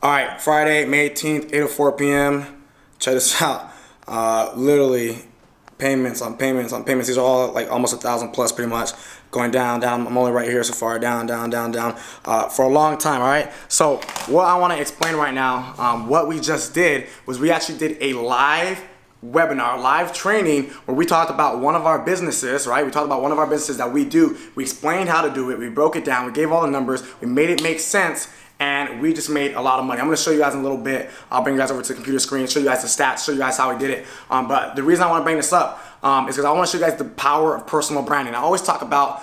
All right, Friday, May 18th, 8:04 p.m. Check this out. Literally, payments on payments on payments. These are all like almost 1,000 plus, pretty much. Going down, down. I'm only right here so far. Down, down, down, down. For a long time. All right. So what I want to explain right now, what we just did was we actually did a live webinar, live training, where we talked about one of our businesses, right? We talked about one of our businesses that we do. We explained how to do it. We broke it down. We gave all the numbers. We made it make sense. And we just made a lot of money. I'm gonna show you guys in a little bit. I'll bring you guys over to the computer screen, show you guys the stats, show you guys how we did it. But the reason I wanna bring this up is because I wanna show you guys the power of personal branding. I always talk about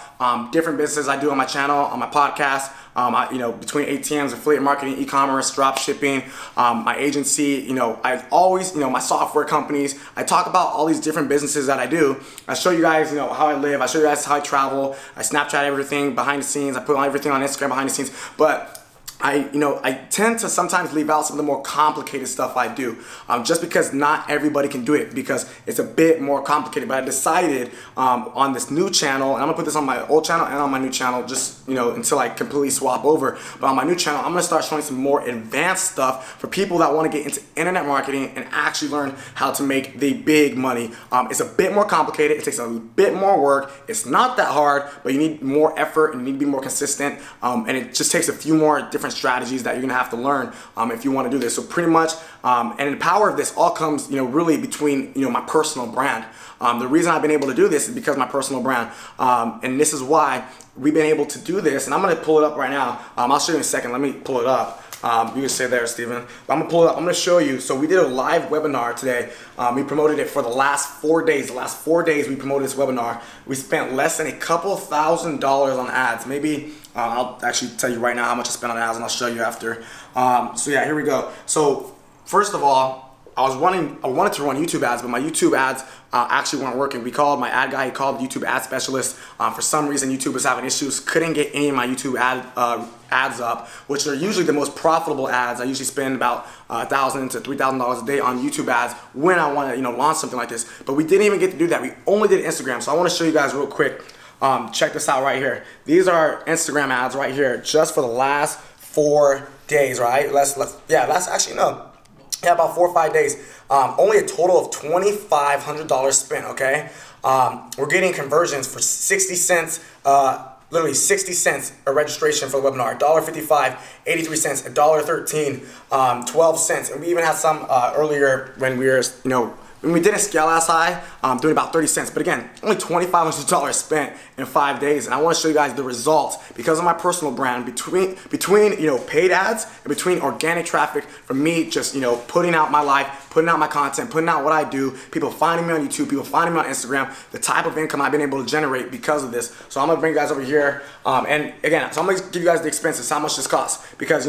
different businesses I do on my channel, on my podcast, between ATMs, affiliate marketing, e-commerce, drop shipping, my agency, I always, my software companies. I talk about all these different businesses that I do. I show you guys, how I live. I show you guys how I travel. I Snapchat everything behind the scenes. I put everything on Instagram behind the scenes. But I tend to sometimes leave out some of the more complicated stuff I do, just because not everybody can do it, because it's a bit more complicated. But I decided on this new channel, and I'm gonna put this on my old channel and on my new channel, just until I completely swap over. But on my new channel, I'm gonna start showing some more advanced stuff for people that want to get into internet marketing and actually learn how to make the big money. It's a bit more complicated. It takes a bit more work. It's not that hard, but you need more effort and you need to be more consistent. And it just takes a few more different strategies that you're gonna have to learn if you want to do this. So pretty much, and the power of this all comes, really between my personal brand. The reason I've been able to do this is because of my personal brand, and this is why we've been able to do this. And I'm gonna pull it up right now. I'll show you in a second. Let me pull it up. You can stay there, Steven. But I'm gonna pull it up. I'm gonna show you. So we did a live webinar today. We promoted it for the last 4 days. The last 4 days we promoted this webinar. We spent less than a couple $1,000s on ads. Maybe I'll actually tell you right now how much I spent on ads, and I'll show you after. So yeah, here we go. So first of all, I wanted to run YouTube ads, but my YouTube ads actually weren't working. We called my ad guy, he called the YouTube ad specialist. For some reason, YouTube was having issues, couldn't get any of my YouTube ads up, which are usually the most profitable ads. I usually spend about $1,000 to $3,000 a day on YouTube ads when I want to launch something like this. But we didn't even get to do that. We only did Instagram. So I want to show you guys real quick. Check this out right here. These are Instagram ads right here, just for the last 4 days, right? About 4 or 5 days. Only a total of $2,500 spent, okay? We're getting conversions for 60 cents, literally 60 cents a registration for the webinar, $1.55, 83 cents, $1.13, 12 cents. And we even had some earlier when we were, when we didn't scale as high, doing about 30 cents. But again, only $2,500 spent in 5 days. And I want to show you guys the results because of my personal brand, between paid ads and between organic traffic from me just, putting out my life, putting out my content, putting out what I do, people finding me on YouTube, people finding me on Instagram, the type of income I've been able to generate because of this. So I'm going to bring you guys over here. And again, so I'm going to give you guys the expenses, how much this costs, because,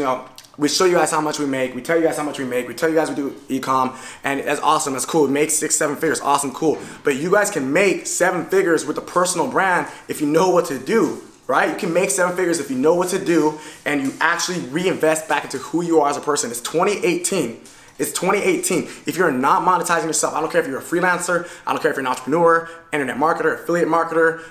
we show you guys how much we make. We tell you guys how much we make. We tell you guys we do e-com, and that's awesome. That's cool. We make 6, 7 figures. Awesome, cool. But you guys can make 7 figures with a personal brand if you know what to do, right? You can make 7 figures if you know what to do, and you actually reinvest back into who you are as a person. It's 2018. It's 2018. If you're not monetizing yourself, I don't care if you're a freelancer, I don't care if you're an entrepreneur, internet marketer, affiliate marketer,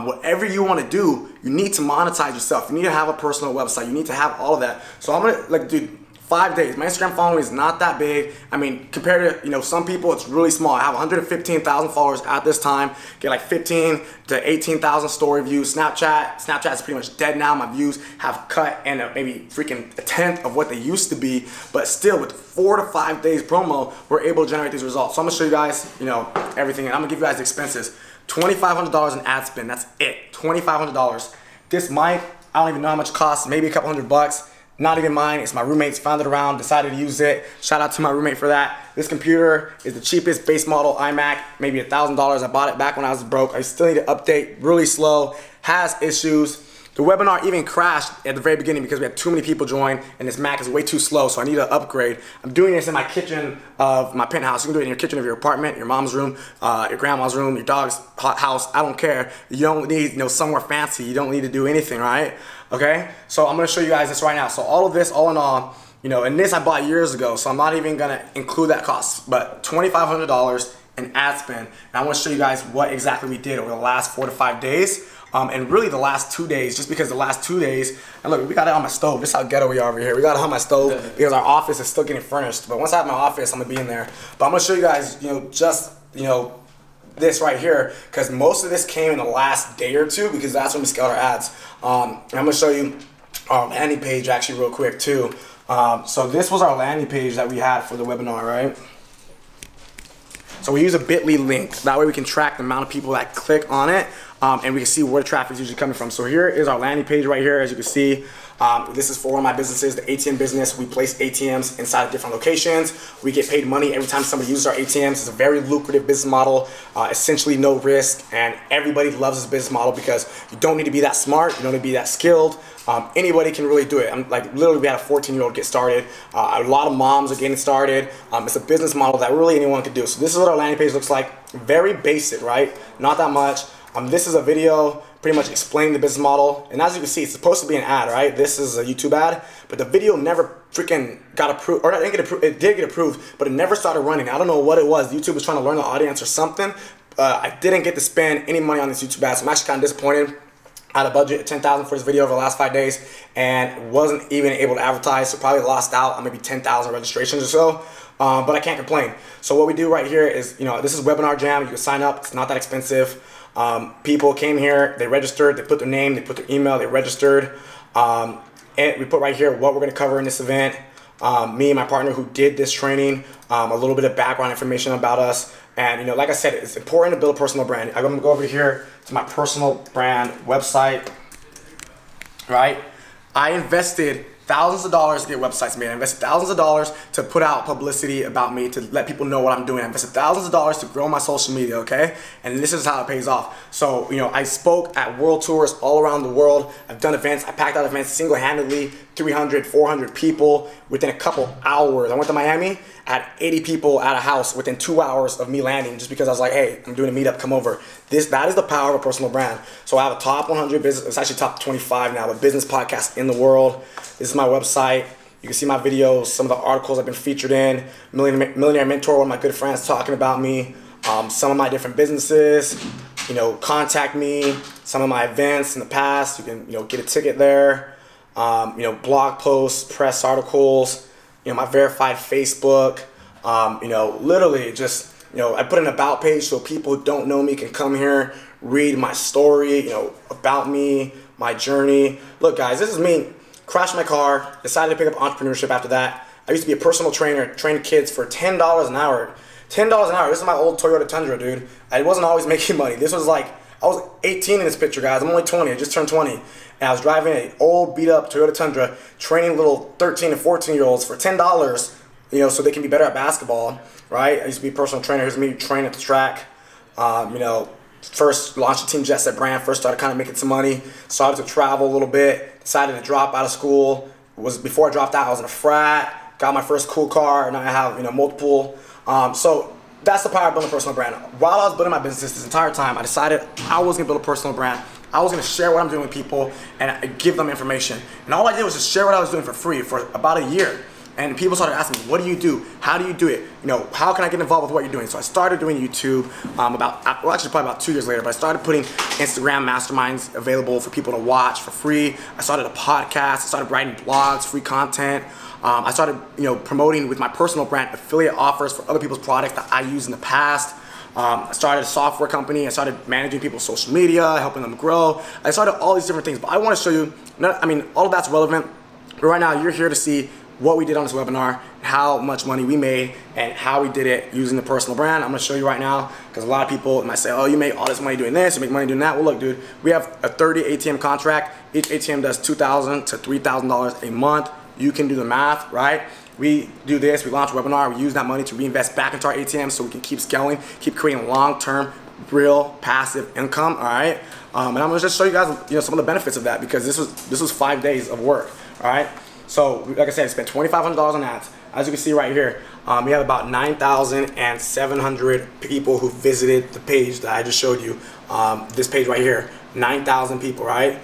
whatever you want to do, you need to monetize yourself. You need to have a personal website. You need to have all of that. So I'm gonna dude, 5 days. My Instagram following is not that big. I mean, compared to some people, it's really small. I have 115,000 followers at this time. Get like 15 to 18,000 story views. Snapchat is pretty much dead now. My views have cut and maybe freaking a tenth of what they used to be. But still, with 4 to 5 days promo, we're able to generate these results. So I'm gonna show you guys, everything, and I'm gonna give you guys the expenses. $2,500 in ad spend. That's it. $2,500. This mic, I don't even know how much it costs. Maybe a couple $100. Not even mine, it's my roommate's, found it around, decided to use it. Shout out to my roommate for that. This computer is the cheapest base model iMac, maybe $1,000. I bought it back when I was broke. I still need to update, really slow, has issues. The webinar even crashed at the very beginning because we had too many people join and this Mac is way too slow, so I need to upgrade. I'm doing this in my kitchen of my penthouse. You can do it in your kitchen of your apartment, your mom's room, your grandma's room, your dog's house. I don't care. You don't need somewhere fancy. You don't need to do anything, right? Okay? So I'm gonna show you guys this right now. So all of this, all in all, and this I bought years ago, so I'm not even gonna include that cost. But $2,500 and ad spend. And I want to show you guys what exactly we did over the last 4 to 5 days. And really the last 2 days, just because the last 2 days, and look, we got it on my stove. This is how ghetto we are over here. We got it on my stove because our office is still getting furnished. But once I have my office, I'm gonna be in there. But I'm gonna show you guys, just, this right here, because most of this came in the last day or two, because that's when we scaled our ads. And I'm gonna show you our landing page actually real quick too. So this was our landing page that we had for the webinar, right? So we use a bit.ly link. That way we can track the amount of people that click on it, and we can see where the traffic is usually coming from. So here is our landing page right here, as you can see. This is for one of my businesses, the ATM business. We place ATMs inside of different locations. We get paid money every time somebody uses our ATMs. It's a very lucrative business model, essentially no risk, and everybody loves this business model because you don't need to be that smart, you don't need to be that skilled. Anybody can really do it. Literally we had a 14-year-old get started. A lot of moms are getting started. It's a business model that really anyone can do. So this is what our landing page looks like. Very basic, right? Not that much. This is a video pretty much explaining the business model. And as you can see, it's supposed to be an ad, right? This is a YouTube ad, but the video never freaking got approved, or it did get approved, but it never started running. I don't know what it was. YouTube was trying to learn the audience or something. I didn't get to spend any money on this YouTube ad, so I'm actually kind of disappointed. I had a budget of $10,000 for this video over the last 5 days and wasn't even able to advertise, so probably lost out on maybe 10,000 registrations or so, but I can't complain. So what we do right here is, this is Webinar Jam. You can sign up. It's not that expensive. People came here, they registered, they put their name, they put their email, they registered, and we put right here what we're going to cover in this event. Me and my partner who did this training, a little bit of background information about us. And like I said, it's important to build a personal brand. I'm going to go over here to my personal brand website, right? I invested thousands of dollars to get websites made. I invested thousands of dollars to put out publicity about me, to let people know what I'm doing. I invested thousands of dollars to grow my social media, okay? And this is how it pays off. So, I spoke at world tours all around the world. I've done events. I packed out events single-handedly, 300, 400 people within a couple hours. I went to Miami, I had 80 people at a house within 2 hours of me landing, just because I was like, hey, I'm doing a meetup, come over. That is the power of a personal brand. So I have a top 100 business, it's actually top 25 now, but business podcast in the world. This is my website. You can see my videos, some of the articles I've been featured in. Millionaire Mentor, one of my good friends talking about me. Some of my different businesses, contact me. Some of my events in the past, you can, get a ticket there. Blog posts, press articles, my verified Facebook, literally just, I put an about page so people who don't know me can come here, read my story, about me, my journey. Look guys, this is me. Crashed my car, decided to pick up entrepreneurship after that. I used to be a personal trainer, trained kids for $10 an hour. $10 an hour, this is my old Toyota Tundra, dude. I wasn't always making money. This was like, I was 18 in this picture, guys. I'm only 20, I just turned 20. And I was driving an old beat up Toyota Tundra, training little 13 and 14-year-olds for $10, so they can be better at basketball, right? I used to be a personal trainer. Here's me training at the track. First launched a Team JetSet brand, first started kind of making some money, started to travel a little bit, decided to drop out of school. Before I dropped out, I was in a frat, got my first cool car, and now I have multiple. So that's the power of building a personal brand. While I was building my business this entire time, I decided I was gonna build a personal brand. I was gonna share what I'm doing with people and give them information. And all I did was just share what I was doing for free for about a year. And people started asking me, what do you do? How do you do it? How can I get involved with what you're doing? So I started doing YouTube actually probably about 2 years later, but I started putting Instagram masterminds available for people to watch for free. I started a podcast, I started writing blogs, free content. I started, promoting with my personal brand affiliate offers for other people's products that I used in the past. I started a software company. I started managing people's social media, helping them grow. I started all these different things, but I want to show you, all of that's relevant, but right now you're here to see what we did on this webinar, how much money we made, and how we did it using the personal brand. I'm gonna show you right now, because a lot of people might say, oh, you make all this money doing this, you make money doing that. Well, look, dude, we have a 30 ATM contract. Each ATM does $2,000 to $3,000 a month. You can do the math, right? We do this, we launch a webinar, we use that money to reinvest back into our ATM so we can keep scaling, keep creating long-term, real, passive income, all right? And I'm gonna just show you guys, some of the benefits of that, because this was 5 days of work, all right? So, like I said, I spent $2,500 on ads. As you can see right here, we have about 9,700 people who visited the page that I just showed you. This page right here, 9,000 people, right?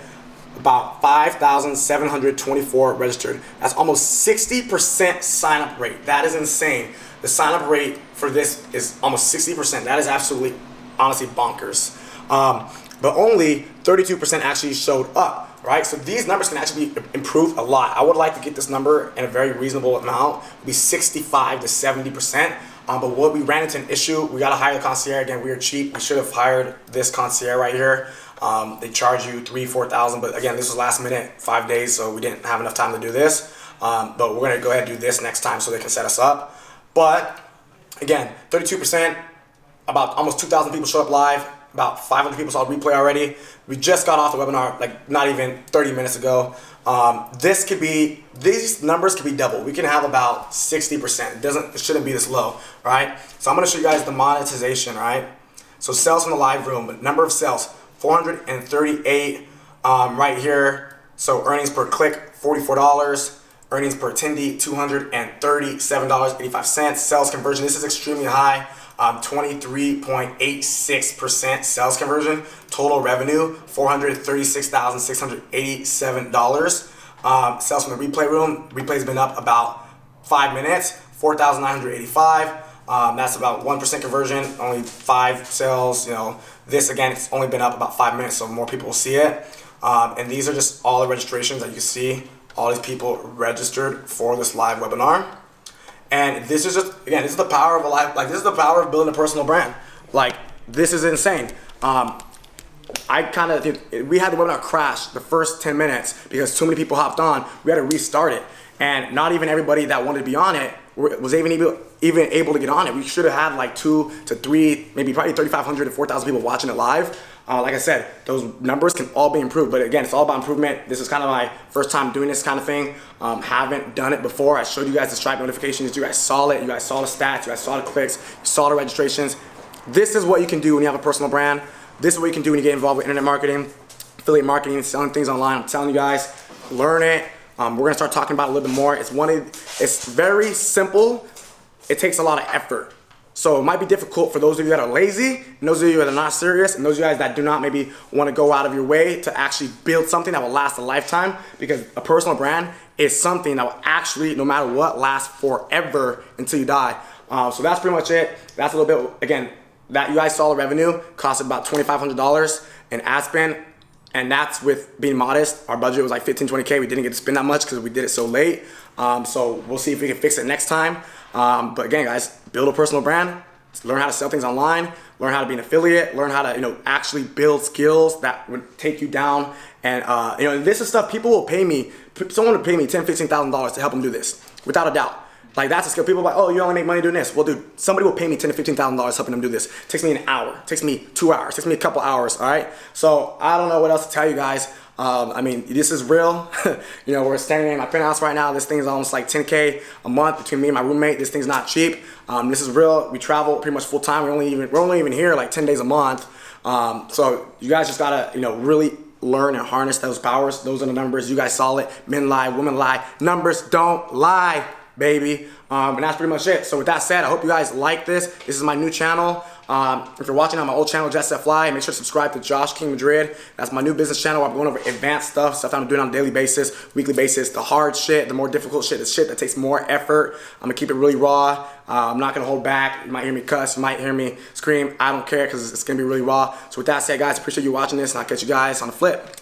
about 5,724 registered. That's almost 60% sign up rate. That is insane. The sign up rate for this is almost 60%. That is absolutely, honestly, bonkers. But only 32% actually showed up, right? So these numbers can actually be improved a lot. I would like to get this number in a very reasonable amount, be 65 to 70%. But what we ran into an issue, we got to hire the concierge. Again, we were cheap. We should have hired this concierge right here. They charge you $3,000, $4,000, but again, this was last minute, 5 days, so we didn't have enough time to do this. But we're gonna go ahead and do this next time so they can set us up. But again, 32%, about almost 2,000 people showed up live, about 500 people saw the replay already. We just got off the webinar like not even 30 minutes ago. These numbers could be double. We can have about 60%. It shouldn't be this low, right? So I'm gonna show you guys the monetization, right? So sales from the live room, number of sales, 438 right here. So earnings per click, $44. Earnings per attendee, $237.85. Sales conversion, this is extremely high. 23.86% sales conversion. Total revenue, $436,687. Sales from the replay room, replay's been up about 5 minutes, 4,985. That's about 1% conversion, only 5 sales. You know, this again, it's only been up about 5 minutes, so more people will see it. And these are just all the registrations that you can see. All these people registered for this live webinar. And this is just, again, this is the power of a live, like this is the power of building a personal brand. Like, this is insane. I kind of think we had the webinar crash the first 10 minutes because too many people hopped on. We had to restart it. And not even everybody that wanted to be on it was even able to get on it. We should have had like 2 to 3, maybe probably 3,500 to 4,000 people watching it live. Like I said, those numbers can all be improved, but again, it's all about improvement. This is kind of my first time doing this kind of thing. Haven't done it before. I showed you guys the Stripe notifications. You guys saw it. You guys saw the stats. You guys saw the clicks. You saw the registrations. This is what you can do when you have a personal brand. This is what you can do when you get involved with internet marketing, affiliate marketing, selling things online. I'm telling you guys, learn it. We're gonna start talking about it a little bit more. It's very simple. It takes a lot of effort. So it might be difficult for those of you that are lazy, and those of you that are not serious, and those of you guys that do not maybe want to go out of your way to actually build something that will last a lifetime, because a personal brand is something that will actually, no matter what, last forever until you die. So that's pretty much it. That's a little bit, again, that you guys saw the revenue costed about $2,500 in ad spend, and that's with being modest. Our budget was like 15, 20K. We didn't get to spend that much because we did it so late. So we'll see if we can fix it next time. But again, guys, build a personal brand, learn how to sell things online, learn how to be an affiliate, learn how to, actually build skills that would take you down. And, this is stuff people will pay me. Someone would pay me $10,000, $15,000 to help them do this, without a doubt. Like, that's a skill. People are like, oh, you only make money doing this. Well, dude, somebody will pay me $10,000 to $15,000 helping them do this. It takes me an hour. It takes me 2 hours. It takes me a couple hours, all right? So I don't know what else to tell you guys. I mean, this is real. We're standing in my penthouse right now. This thing is almost like 10K a month between me and my roommate. This thing's not cheap. This is real. We travel pretty much full time. We're only even here like 10 days a month. So you guys just gotta, really learn and harness those powers. Those are the numbers. You guys saw it. Men lie, women lie. Numbers don't lie, baby. And that's pretty much it. So with that said, I hope you guys like this. This is my new channel. If you're watching on my old channel, JetSetFly, make sure to subscribe to Josh King Madrid. That's my new business channel where I'm going over advanced stuff I'm doing on a daily basis, weekly basis, the hard shit, the more difficult shit, the shit that takes more effort. I'm gonna keep it really raw. I'm not gonna hold back. You might hear me cuss, you might hear me scream. I don't care because it's gonna be really raw. So with that said, guys, appreciate you watching this, and I'll catch you guys on the flip.